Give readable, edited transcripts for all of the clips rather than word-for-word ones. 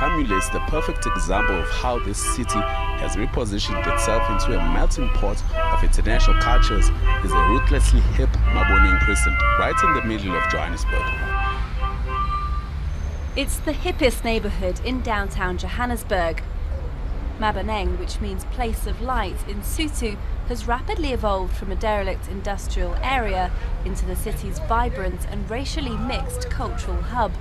accumulates the perfect example of how this city has repositioned itself into a melting pot of international cultures is a ruthlessly hip Maboneng precinct right in the middle of Johannesburg. It's the hippest neighbourhood in downtown Johannesburg. Maboneng, which means place of light in Sotho, has rapidly evolved from a derelict industrial area into the city's vibrant and racially mixed cultural hub.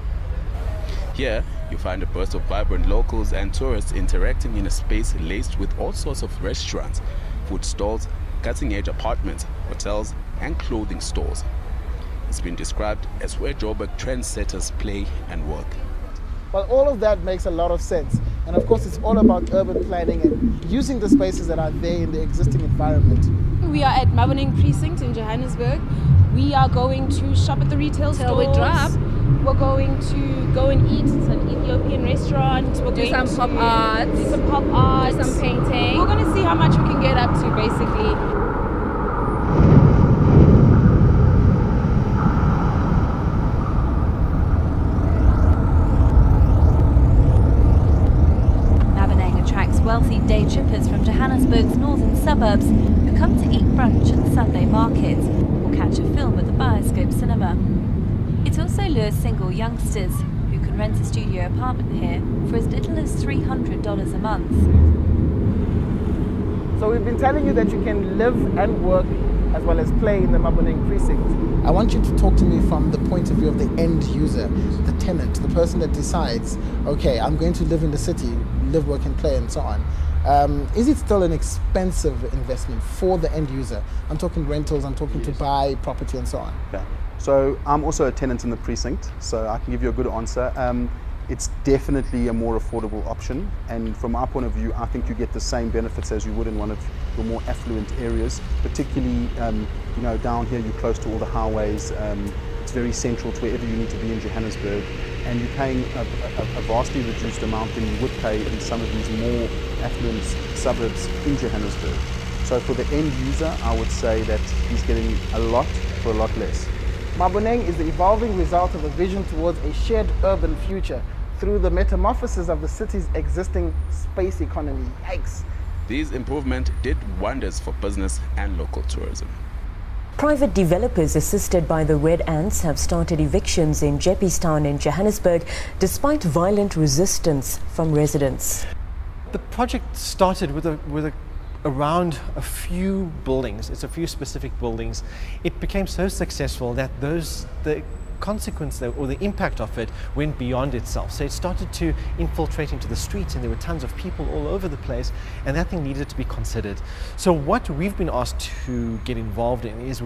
Here, you find a burst of vibrant locals and tourists interacting in a space laced with all sorts of restaurants, food stalls, cutting-edge apartments, hotels and clothing stores. It's been described as where Joburg trendsetters play and work. Well, all of that makes a lot of sense. And of course, it's all about urban planning and using the spaces that are there in the existing environment. We are at Maboneng Precinct in Johannesburg. We are going to shop at the retail stores. We're going to go and eat at an Ethiopian restaurant. We're Do going some to pop art. Do some pop art. Do some painting. We're going to see how much we can get up to, basically. Wealthy day trippers from Johannesburg's northern suburbs who come to eat brunch at the Sunday market or catch a film at the Bioscope cinema. It also lures single youngsters who can rent a studio apartment here for as little as $300 a month. So we've been telling you that you can live and work as well as play in the Maboneng precinct. I want you to talk to me from the point of view of the end user, the tenant, the person that decides, okay, I'm going to live in the city, live, work and play and so on. Is it still an expensive investment for the end user? I'm talking rentals, I'm talking to buy property and so on. Yeah. So I'm also a tenant in the precinct, so I can give you a good answer. It's definitely a more affordable option, and from our point of view, I think you get the same benefits as you would in one of your more affluent areas. Particularly, down here you're close to all the highways. It's very central to wherever you need to be in Johannesburg, and you're paying a vastly reduced amount than you would pay in some of these more affluent suburbs in Johannesburg. So for the end user, I would say that he's getting a lot for a lot less. Maboneng is the evolving result of a vision towards a shared urban future through the metamorphosis of the city's existing space economy. Yikes! These improvements did wonders for business and local tourism. Private developers assisted by the Red Ants have started evictions in Jeppestown in Johannesburg despite violent resistance from residents. The project started with around a few buildings. It's a few specific buildings. It became so successful that the consequence or the impact of it went beyond itself. So it started to infiltrate into the streets, and there were tons of people all over the place, and that thing needed to be considered. So what we've been asked to get involved in is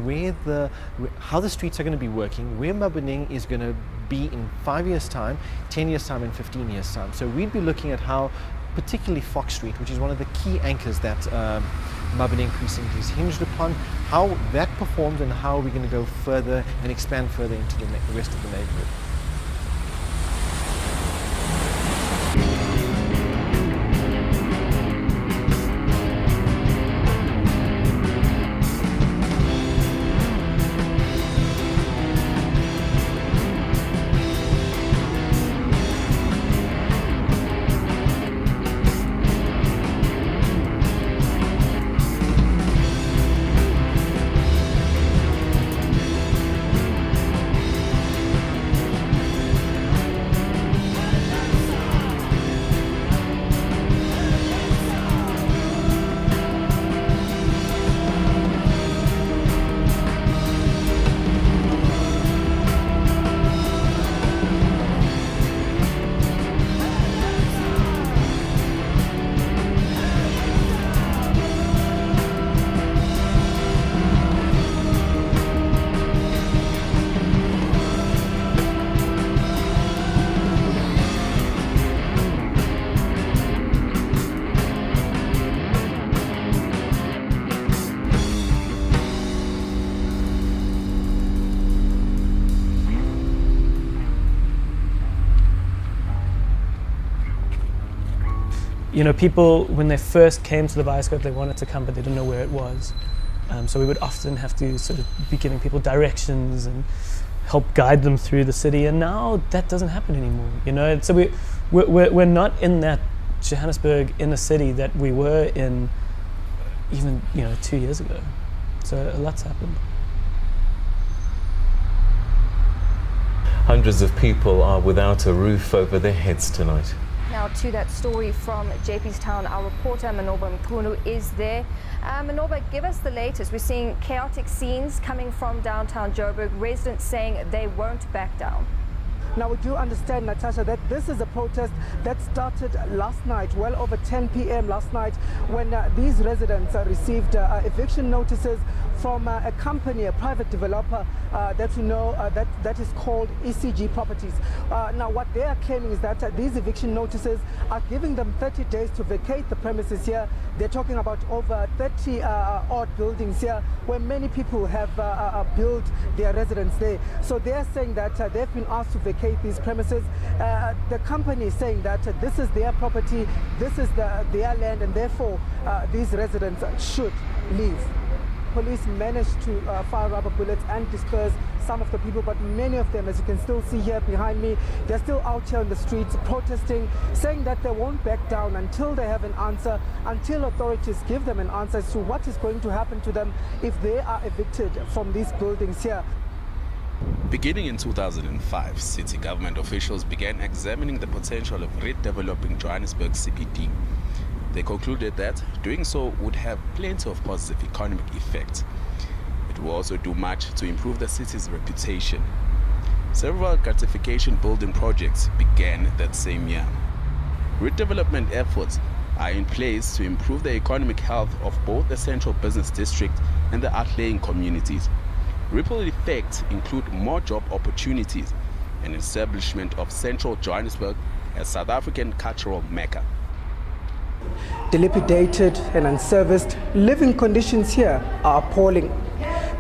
how the streets are going to be working, where Maboneng is going to be in 5 years' time, 10 years' time and 15 years' time. So we'd be looking at how particularly Fox Street, which is one of the key anchors that Maboneng Precinct is hinged upon, how that performs and how we're going to go further and expand further into the rest of the neighborhood. You know, people, when they first came to the Bioscope, they wanted to come, but they didn't know where it was. So we would often have to sort of be giving people directions and help guide them through the city, and now that doesn't happen anymore. You know, so we're not in that Johannesburg inner city that we were in even 2 years ago. So a lot's happened. Hundreds of people are without a roof over their heads tonight. Now to that story from JP's Town, our reporter Manoba Mkunu is there. Manoba, give us the latest. We're seeing chaotic scenes coming from downtown Joburg, residents saying they won't back down. Now, we do understand, Natasha, that this is a protest that started last night, well over 10 p.m. last night, when these residents received eviction notices from a company, a private developer that that is called ECG Properties. Now, what they are claiming is that these eviction notices are giving them 30 days to vacate the premises here. They're talking about over 30 odd buildings here where many people have built their residence there. So they are saying that they've been asked to vacate these premises. The company is saying that this is their property, this is their land, and therefore these residents should leave. Police managed to fire rubber bullets and disperse some of the people, but many of them, as you can still see here behind me, they're still out here on the streets protesting, saying that they won't back down until they have an answer, until authorities give them an answer as to what is going to happen to them if they are evicted from these buildings here. Beginning in 2005, city government officials began examining the potential of redeveloping Johannesburg CBD. They concluded that doing so would have plenty of positive economic effects. It will also do much to improve the city's reputation. Several gratification building projects began that same year. Redevelopment efforts are in place to improve the economic health of both the central business district and the outlying communities. Ripple effects include more job opportunities and establishment of central Johannesburg as South African cultural mecca. Dilapidated and unserviced living conditions here are appalling,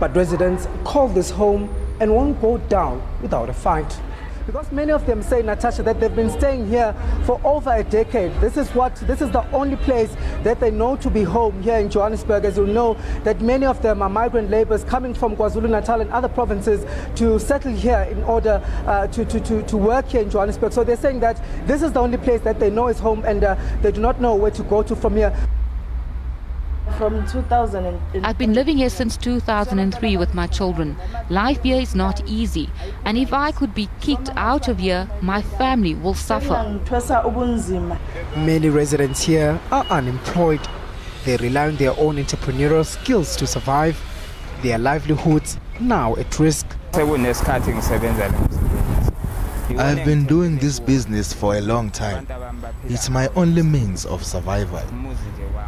but residents call this home and won't go down without a fight. Because many of them say, Natasha, that they've been staying here for over a decade. This is the only place that they know to be home here in Johannesburg. As you know, that many of them are migrant laborers coming from KwaZulu-Natal and other provinces to settle here in order to work here in Johannesburg. So they're saying that this is the only place that they know is home, and they do not know where to go to from here. From 2000. I've been living here since 2003 with my children. Life here is not easy, and if I could be kicked out of here, my family will suffer. Many residents here are unemployed. They rely on their own entrepreneurial skills to survive. Their livelihoods now at risk. I've been doing this business for a long time. It's my only means of survival.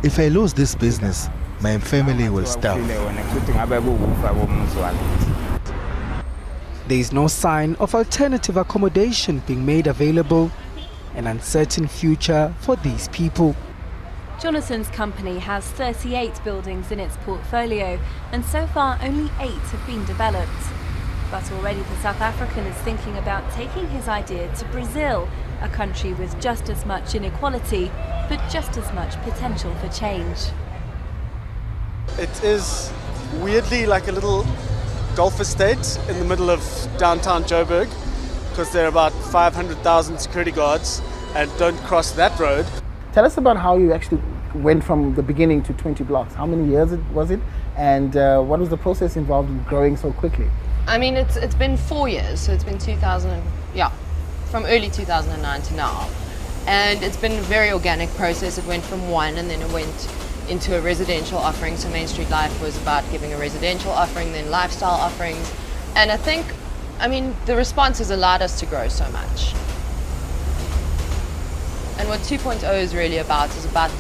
If I lose this business, my family will starve. There is no sign of alternative accommodation being made available, an uncertain future for these people. Jonathan's company has 38 buildings in its portfolio, and so far only 8 have been developed. But already the South African is thinking about taking his idea to Brazil, a country with just as much inequality, but just as much potential for change. It is weirdly like a little Gulf estate in the middle of downtown Joburg, because there are about 500,000 security guards and don't cross that road. Tell us about how you actually went from the beginning to 20 blocks. How many years was it? And what was the process involved in growing so quickly? I mean, it's been 4 years, so it's been from early 2009 to now. And it's been a very organic process. It went from one and then it went into a residential offering. So Main Street Life was about giving a residential offering, then lifestyle offerings. And I think, the response has allowed us to grow so much. And what 2.0 is really about is about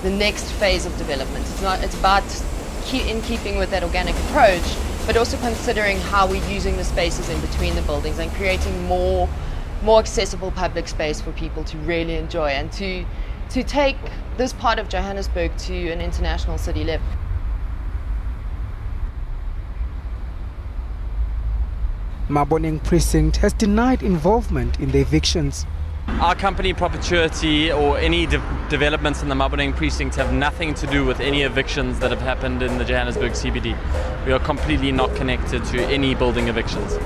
the next phase of development. It's about in keeping with that organic approach, but also considering how we're using the spaces in between the buildings and creating more accessible public space for people to really enjoy and to take this part of Johannesburg to an international city level. Maboneng Precinct has denied involvement in the evictions. Our company, Perpetuity, or any developments in the Maboneng Precinct have nothing to do with any evictions that have happened in the Johannesburg CBD. We are completely not connected to any building evictions.